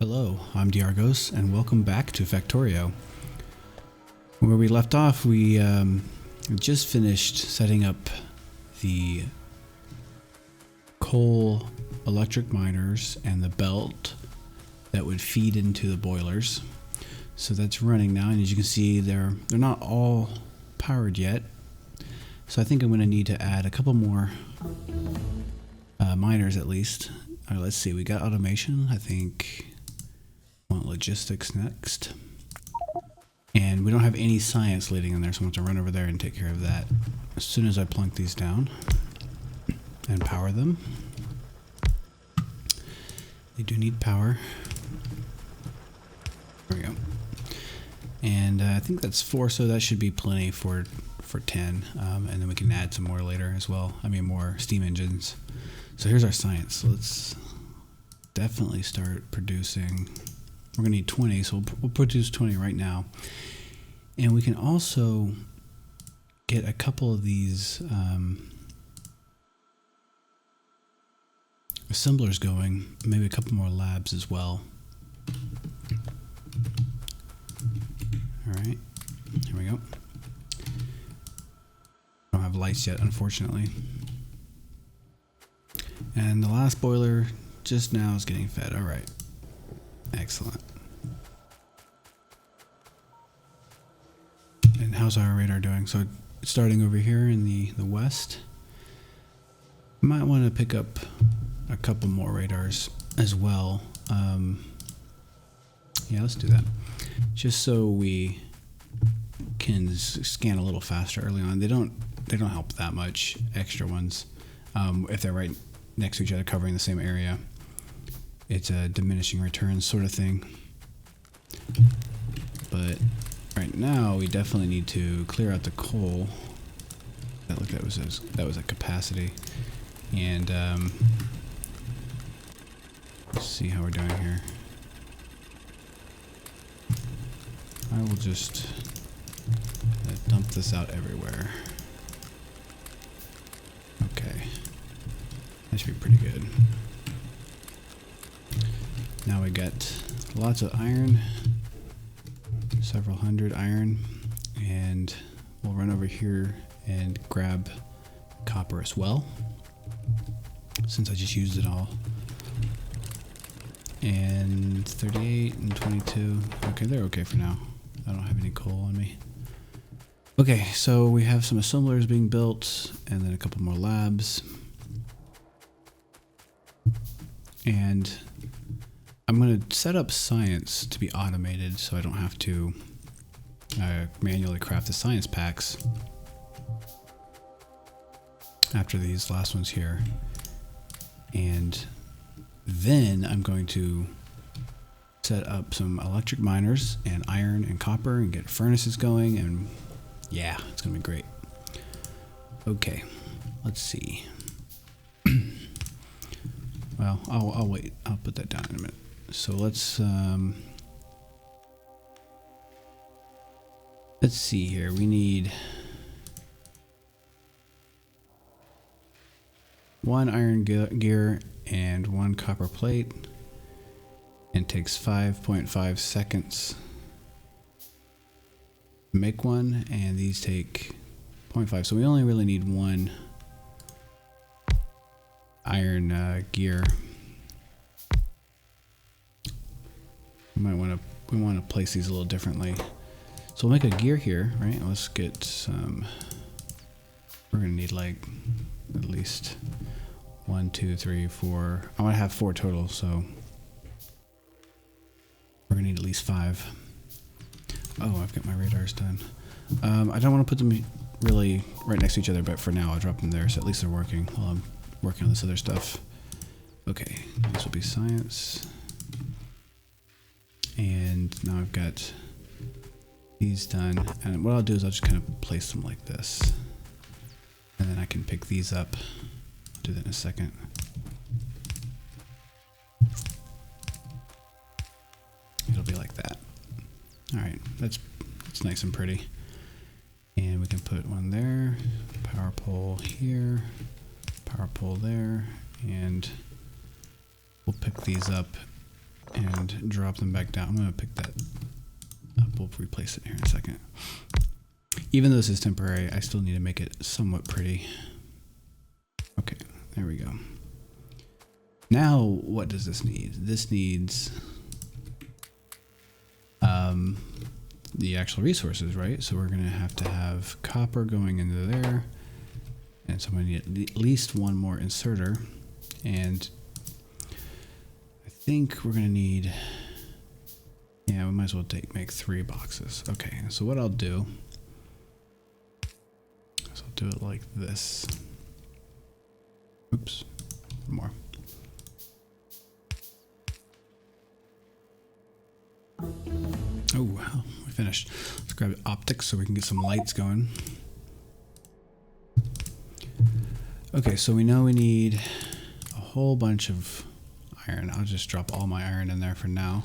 Hello, I'm Diargos, and welcome back to Factorio. Where we left off, we just finished setting up the coal electric miners and the belt that would feed into the boilers. So that's running now, and as you can see, they're not all powered yet. So I think I'm going to need to add a couple more miners at least. All right, let's see. We got automation. I think want logistics next. And we don't have any science leading in there, so I'm going to run over there and take care of that as soon as I plunk these down and power them. They do need power. There we go. And I think that's 4, so that should be plenty for 10. And then we can add some more later as well. I mean, more steam engines. So here's our science. So let's definitely start producing. We're going to need 20, so we'll produce 20 right now. And we can also get a couple of these assemblers going, maybe a couple more labs as well. Alright, here we go. I don't have lights yet, unfortunately. And the last boiler just now is getting fed. Alright. Excellent. And how's our radar doing? So starting over here in the west. Might want to pick up a couple more radars as well. Yeah, let's do that. Just so we can scan a little faster early on. They don't help that much, extra ones. If they're right next to each other covering the same area. It's a diminishing returns sort of thing. But right now we definitely need to clear out the coal. That was a capacity. And let's see how we're doing here. I will just dump this out everywhere. Okay. That should be pretty good. Now we got lots of iron, several hundred iron, and we'll run over here and grab copper as well, since I just used it all. And 38 and 22. Okay, they're okay for now. I don't have any coal on me. Okay, so we have some assemblers being built, and then a couple more labs. And I'm going to set up science to be automated so I don't have to manually craft the science packs after these last ones here. And then I'm going to set up some electric miners and iron and copper and get furnaces going, and yeah, it's going to be great. Okay, let's see. Well, I'll wait. I'll put that down in a minute. So let's see here. We need 1 iron gear and 1 copper plate. And it takes 5.5 seconds to make one, and these take 0.5. So we only really need 1 iron gear. We want to place these a little differently. So we'll make a gear here, right? Let's get some. We're gonna need like at least 1, 2, 3, 4. I want to have 4 total, so we're gonna need at least 5. Oh, I've got my radars done. I don't want to put them really right next to each other, but for now I'll drop them there, so at least they're working while I'm working on this other stuff. Okay, this will be science. And now I've got these done. And what I'll do is I'll just kind of place them like this. And then I can pick these up. I'll do that in a second. It'll be like that. Alright, that's nice and pretty. And we can put one there, power pole here, power pole there, and we'll pick these up and drop them back down. I'm going to pick that up. We'll replace it here in a second. Even though this is temporary, I still need to make it somewhat pretty. Okay, there we go. Now, what does this need? This needs the actual resources, right? So we're going to have copper going into there. And so I'm going to need at least one more inserter. And I think we're going to need, yeah, we might as well make 3 boxes. Okay, so what I'll do is I'll do it like this. Oops, more. Oh, wow, we finished. Let's grab optics so we can get some lights going. Okay, so we know we need a whole bunch of iron. I'll just drop all my iron in there for now.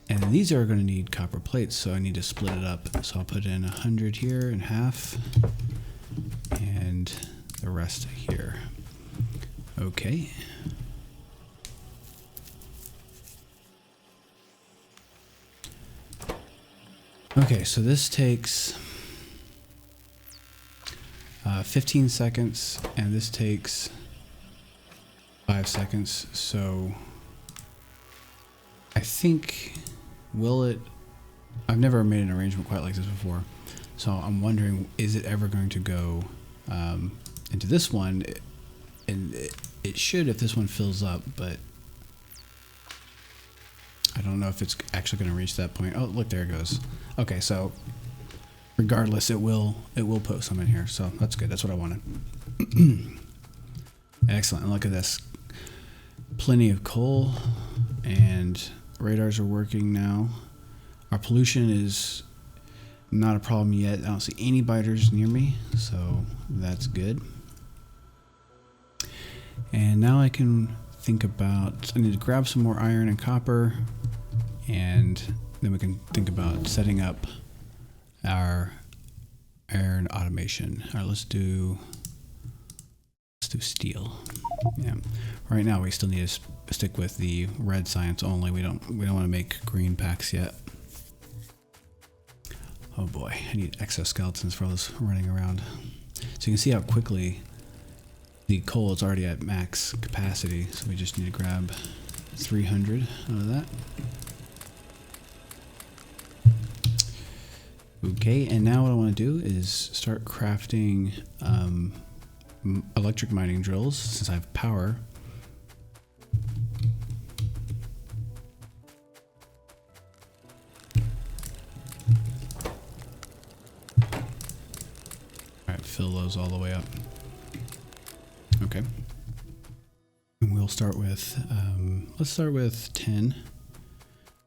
And these are going to need copper plates, so I need to split it up. So I'll put in 100 here and half, and the rest here. Okay. Okay, so this takes 15 seconds, and this takes 5 seconds. So I think, I've never made an arrangement quite like this before. So I'm wondering, is it ever going to go into this one? And it should if this one fills up, but I don't know if it's actually going to reach that point. Oh, look, there it goes. Okay, so regardless, it will put some in here, so that's good. That's what I wanted. Excellent. And look at this. Plenty of coal, and radars are working now. Our pollution is not a problem yet. I don't see any biters near me, so that's good. And now I can think about, I need to grab some more iron and copper, and then we can think about setting up our iron automation. All right, let's do steel. Yeah. Right now we still need to stick with the red science only. We don't want to make green packs yet. Oh boy, I need exoskeletons for all this running around. So you can see how quickly the coal is already at max capacity. So we just need to grab 300 out of that. Okay, and now what I want to do is start crafting electric mining drills since I have power. Alright, fill those all the way up. Okay. And we'll start with, let's start with 10.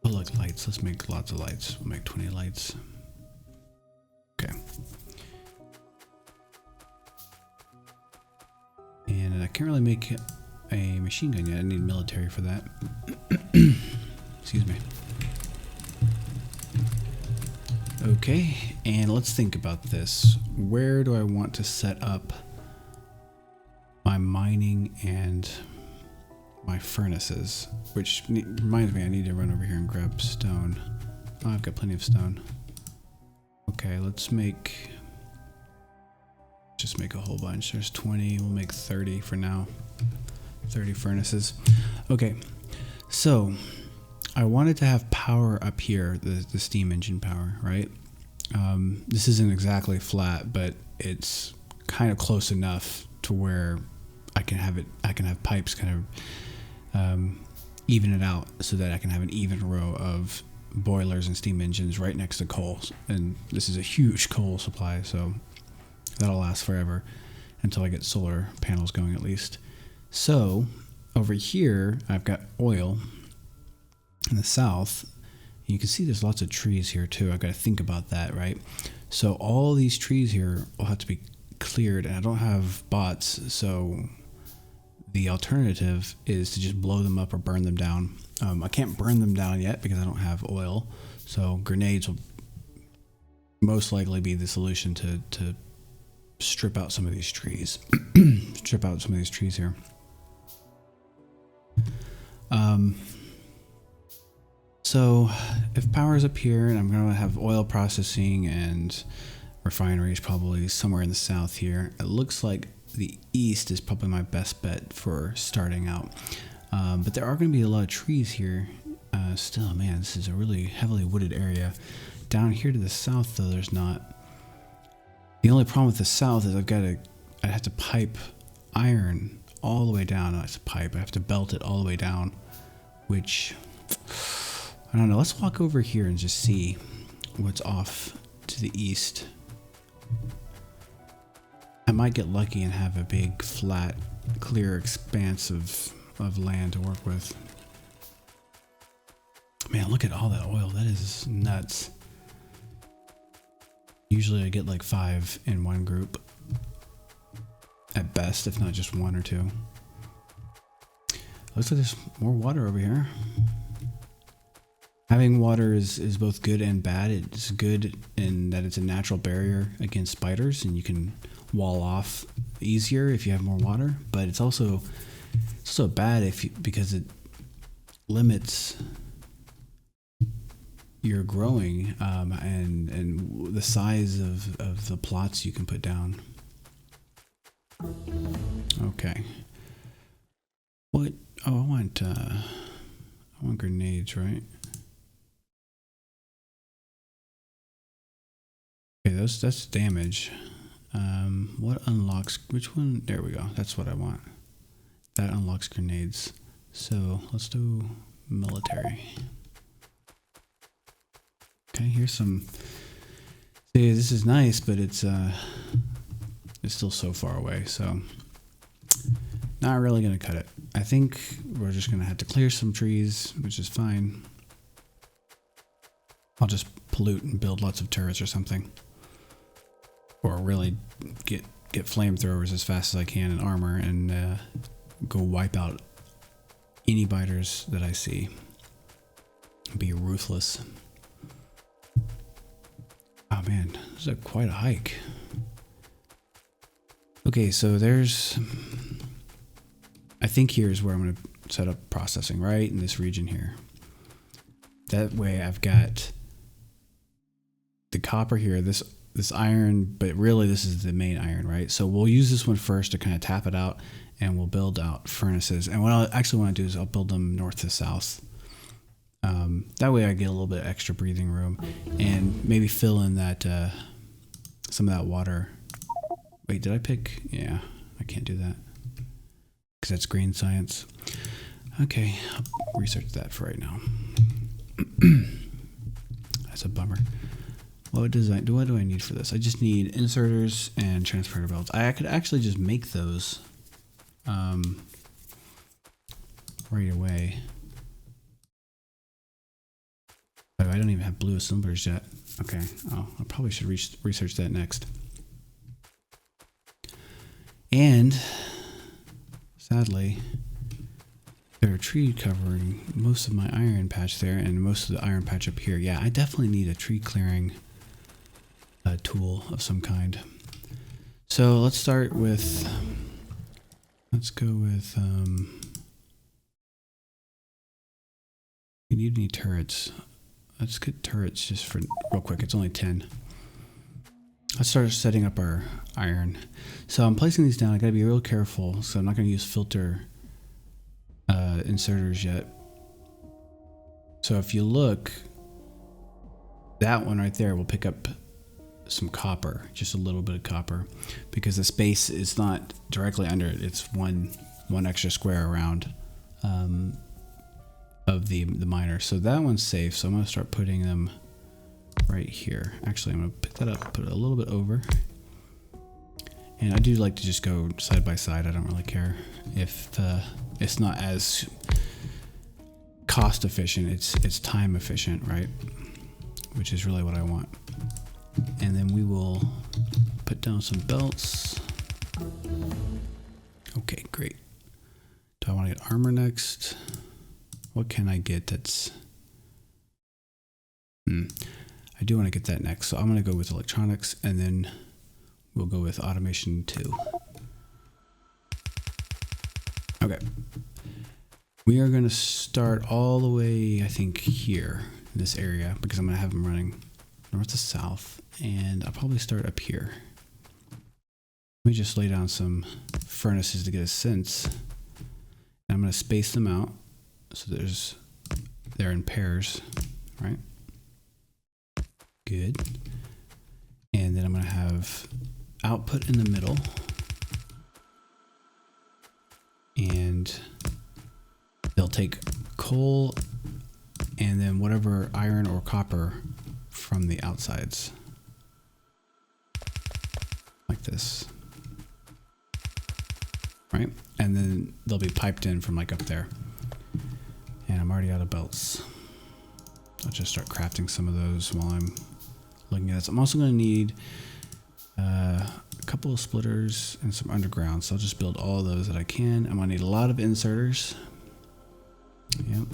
Oh look, lights. Let's make lots of lights. We'll make 20 lights. Okay. And I can't really make a machine gun yet. I need military for that. Excuse me. Okay, and let's think about this. Where do I want to set up my mining and my furnaces? Which reminds me, I need to run over here and grab stone. Oh, I've got plenty of stone. Okay, let's just make a whole bunch. There's 20, we'll make 30 for now. 30 furnaces. Okay, so I wanted to have power up here, the steam engine power, right? This isn't exactly flat, but it's kind of close enough to where I can have pipes kind of even it out so that I can have an even row of boilers and steam engines right next to coal. And this is a huge coal supply, so that'll last forever until I get solar panels going at least. So over here I've got oil in the south. You can see there's lots of trees here too. I've got to think about that, right? So all these trees here will have to be cleared, and I don't have bots, so the alternative is to just blow them up or burn them down. I can't burn them down yet because I don't have oil, so grenades will most likely be the solution to strip out some of these trees. Strip out some of these trees here. So if power is up here, and I'm going to have oil processing and refineries probably somewhere in the south here, it looks like the east is probably my best bet for starting out. But there are going to be a lot of trees here. Still, man, this is a really heavily wooded area. Down here to the south, though, there's not. The only problem with the south is I have to pipe iron all the way down. Not a pipe, I have to belt it all the way down, which, I don't know. Let's walk over here and just see what's off to the east. I might get lucky and have a big, flat, clear expanse of land to work with. Man, look at all that oil. That is nuts. Usually I get like 5 in one group. At best, if not just 1 or 2. Looks like there's more water over here. Having water is both good and bad. It's good in that it's a natural barrier against spiders, and you can wall off easier if you have more water. But it's also bad because it limits your growing and the size of the plots you can put down. Okay. What? Oh, I want grenades, right? Okay, that's damage. What unlocks? Which one? There we go. That's what I want. That unlocks grenades. So let's do military. Okay, here's some. See, this is nice, but it's still so far away, so not really gonna cut it. I think we're just gonna have to clear some trees, which is fine. I'll just pollute and build lots of turrets or something, or really get flamethrowers as fast as I can and armor and go wipe out any biters that I see. Be ruthless. Oh man, this is quite a hike. Okay, so I think here's where I'm going to set up processing, right in this region here. That way I've got the copper here, this iron, but really this is the main iron, right? So we'll use this one first to kind of tap it out, and we'll build out furnaces. And what I actually want to do is I'll build them north to south. That way I get a little bit extra breathing room and maybe fill in that some of that water. Wait, did I pick? Yeah, I can't do that because that's green science. Okay, I'll research that for right now. That's a bummer. What do I need for this? I just need inserters and transporter belts. I could actually just make those right away. Oh, I don't even have blue assemblers yet. Okay. Oh, I probably should research that next. And sadly, there are tree covering most of my iron patch there and most of the iron patch up here. Yeah, I definitely need a tree clearing tool of some kind. So let's start with, let's go with, we need any turrets. Let's get turrets just for real quick. It's only 10. Let's start setting up our iron. So I'm placing these down. I gotta be real careful. So I'm not gonna use filter inserters yet. So if you look, that one right there will pick up some copper, just a little bit of copper, because the space is not directly under it. It's one extra square around of the miner. So that one's safe. So I'm gonna start putting them right here. Actually, I'm gonna pick that up, put it a little bit over. And I do like to just go side by side. I don't really care if it's not as cost efficient. It's time efficient, right? Which is really what I want. And then we will put down some belts. Okay, great. Do I want to get armor next? What can I get that's... I do want to get that next. So I'm going to go with electronics, and then we'll go with automation 2. Okay. We are going to start all the way, I think, here in this area, because I'm going to have them running north to south, and I'll probably start up here. Let me just lay down some furnaces to get a sense. And I'm going to space them out so they're in pairs, right? Good. And then I'm going to have output in the middle, and they'll take coal and then whatever iron or copper from the outsides, like this, right? And then they'll be piped in from like up there. And I'm already out of belts. I'll just start crafting some of those while I'm looking at this. I'm also going to need a couple of splitters and some underground, so I'll just build all of those that I can. I'm going to need a lot of inserters. Yep.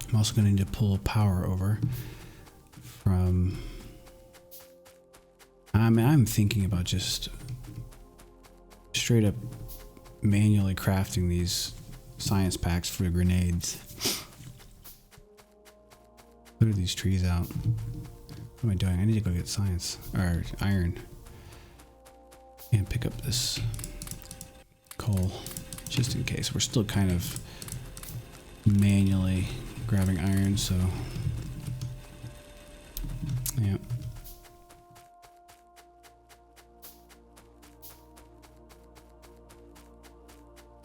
I'm also going to need to pull power over from... I'm thinking about just straight up manually crafting these science packs for grenades. Clear these trees out. What am I doing? I need to go get science or iron and pick up this coal just in case. We're still kind of manually grabbing iron, so yeah.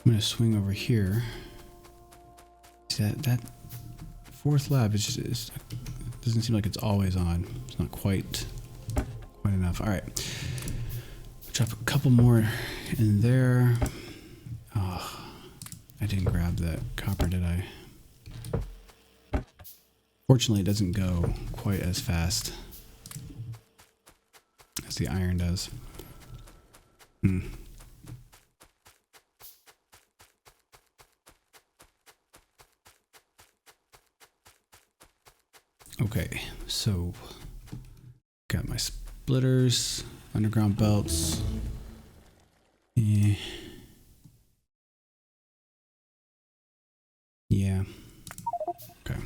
I'm gonna swing over here. See that fourth lab is just doesn't seem like it's always on. It's not quite enough. All right, drop a couple more in there. Oh, I didn't grab that copper, did I? Fortunately, it doesn't go quite as fast as the iron does. Okay, so got my splitters, underground belts. Yeah. Okay.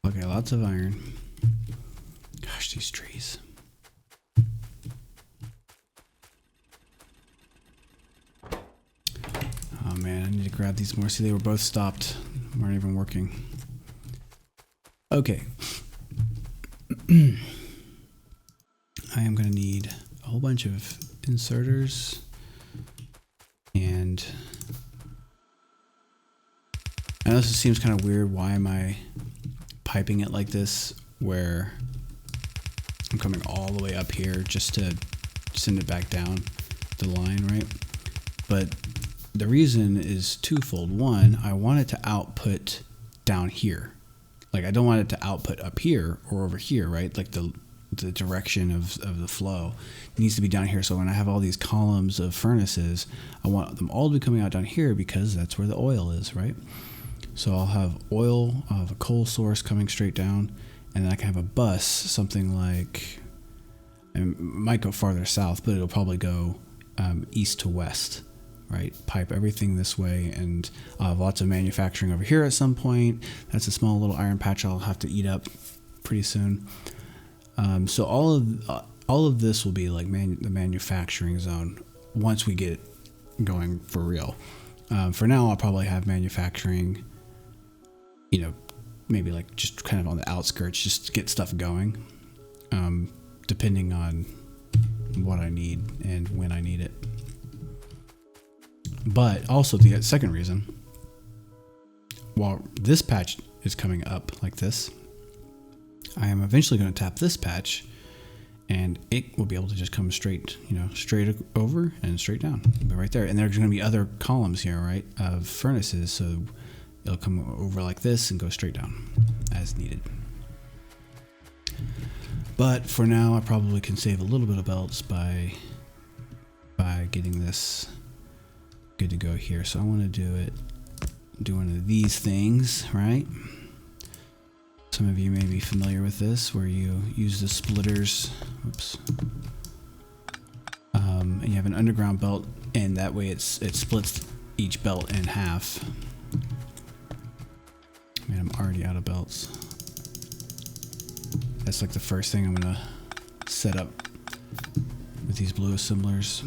Okay, lots of iron. Gosh, these trees. Oh man, I need to grab these more. See, they were both stopped. Weren't even working. Okay. I am going to need a whole bunch of inserters and I know this seems kind of weird. Why am I piping it like this where I'm coming all the way up here just to send it back down the line, right? But the reason is twofold. One, I want it to output down here. Like I don't want it to output up here or over here, right? Like the direction of the flow needs to be down here. So when I have all these columns of furnaces, I want them all to be coming out down here because that's where the oil is, right? So I'll have oil, I'll have a coal source coming straight down, and then I can have a bus, something like, it might go farther south, but it'll probably go east to west, right? Pipe everything this way, and I'll have lots of manufacturing over here at some point. That's a small little iron patch I'll have to eat up pretty soon. So all of this will be like the manufacturing zone once we get going for real. For now, I'll probably have manufacturing, you know, maybe like just kind of on the outskirts, just to get stuff going, depending on what I need and when I need it. But also the second reason, while this patch is coming up like this, I am eventually going to tap this patch and it will be able to just come straight, you know, straight over and straight down. It'll be right there. And there's going to be other columns here, right, of furnaces. So it'll come over like this and go straight down as needed. But for now, I probably can save a little bit of belts by getting this good to go here. So I want to do one of these things, right? Some of you may be familiar with this, where you use the splitters. Oops. And you have an underground belt, and that way it splits each belt in half. Man, I'm already out of belts. That's like the first thing I'm gonna set up with these blue assemblers.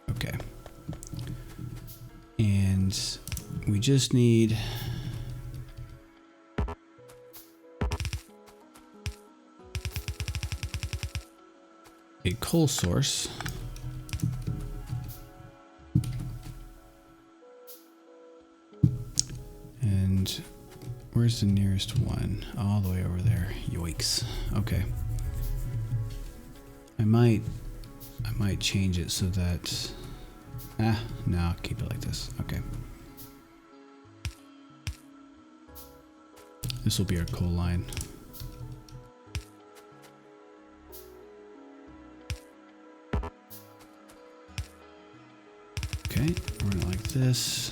Okay. And we just need a coal source. And where's the nearest one? All the way over there. Yoicks. Okay. I might change it so that no, I'll keep it like this. Okay. This will be our coal line. Okay, run it like this.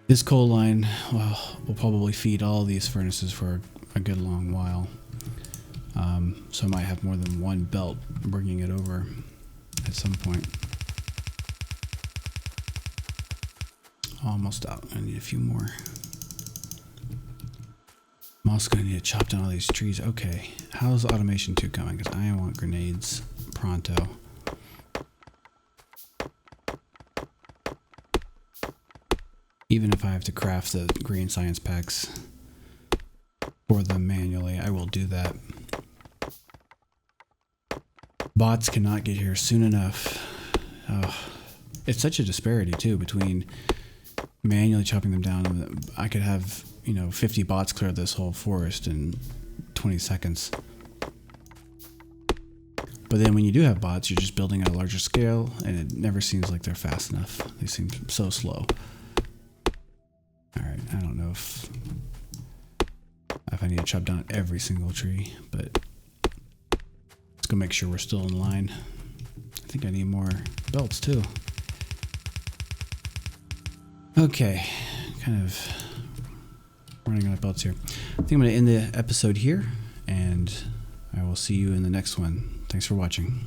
This coal line, well, will probably feed all these furnaces for a good long while. So I might have more than one belt bringing it over at some point. Almost out. I need a few more. I'm also going to need to chop down all these trees. Okay, how's automation 2 coming? Because I want grenades pronto. Even if I have to craft the green science packs for them manually, I will do that. Bots cannot get here soon enough. Oh, it's such a disparity too between manually chopping them down, and I could have, 50 bots clear this whole forest in 20 seconds. But then when you do have bots, you're just building at a larger scale, and it never seems like they're fast enough. They seem so slow. Alright, I don't know if I need to chop down every single tree, but let's go make sure we're still in line. I think I need more belts too. Okay, kind of running out of belts here. I think I'm going to end the episode here, and I will see you in the next one. Thanks for watching.